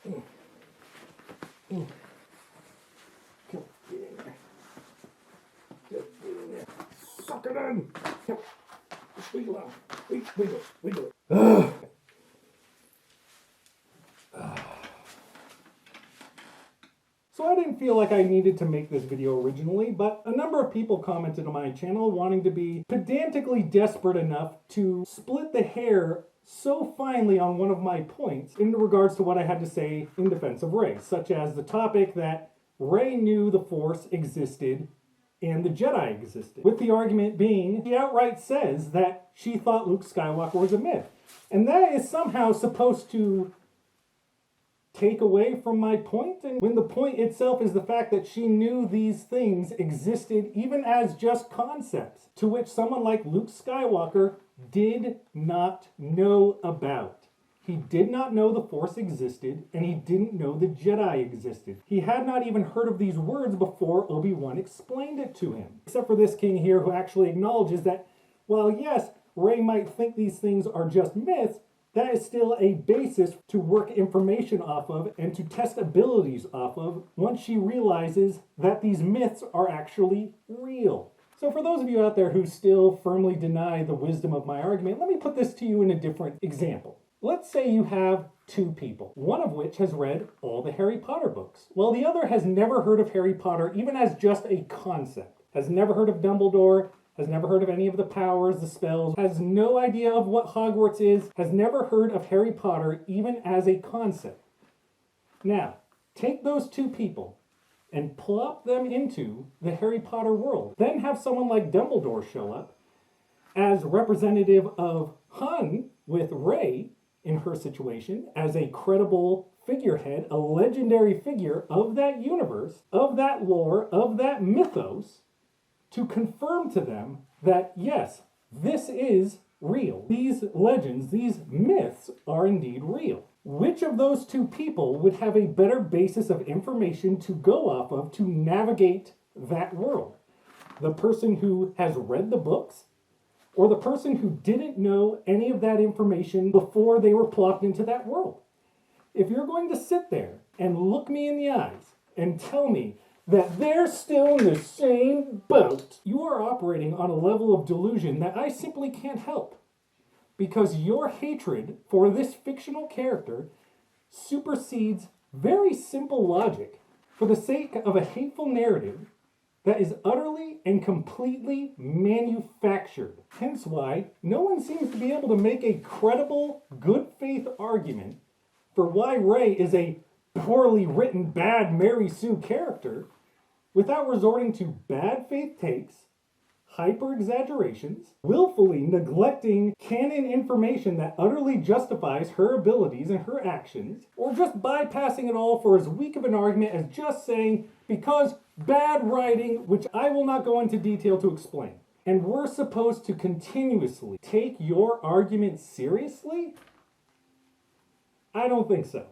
Come on, get in there. Just get in there. Suck it in. Come on. Wiggle out. Wiggle it. Ugh. So I didn't feel like I needed to make this video originally, but a number of people commented on my channel wanting to be pedantically desperate enough to split the hair so finely on one of my points in regards to what I had to say in defense of Rey, such as the topic that Rey knew the Force existed and the Jedi existed, with the argument being she outright says that she thought Luke Skywalker was a myth. And that is somehow supposed to take away from my point, and when the point itself is the fact that she knew these things existed even as just concepts, to which someone like Luke Skywalker did not know about. He did not know the Force existed, and he didn't know the Jedi existed. He had not even heard of these words before Obi-Wan explained it to him. Except for this king here who actually acknowledges that, while yes, Rey might think these things are just myths, that is still a basis to work information off of and to test abilities off of once she realizes that these myths are actually real. So for those of you out there who still firmly deny the wisdom of my argument, let me put this to you in a different example. Let's say you have two people, one of which has read all the Harry Potter books, while the other has never heard of Harry Potter even as just a concept, has never heard of Dumbledore, has never heard of any of the powers, the spells, has no idea of what Hogwarts is, has never heard of Harry Potter even as a concept. Now, take those two people and plop them into the Harry Potter world. Then have someone like Dumbledore show up as representative of Han with Rey in her situation as a credible figurehead, a legendary figure of that universe, of that lore, of that mythos, to confirm to them that, yes, this is real. These legends, these myths are indeed real. Which of those two people would have a better basis of information to go off of to navigate that world? The person who has read the books, or the person who didn't know any of that information before they were plopped into that world? If you're going to sit there and look me in the eyes and tell me that they're still in the same boat, you are operating on a level of delusion that I simply can't help. Because your hatred for this fictional character supersedes very simple logic for the sake of a hateful narrative that is utterly and completely manufactured. Hence why no one seems to be able to make a credible, good faith argument for why Rey is a poorly written, bad Mary Sue character without resorting to bad faith takes, hyper-exaggerations, willfully neglecting canon information that utterly justifies her abilities and her actions, or just bypassing it all for as weak of an argument as just saying, because bad writing, which I will not go into detail to explain. And we're supposed to continuously take your argument seriously? I don't think so.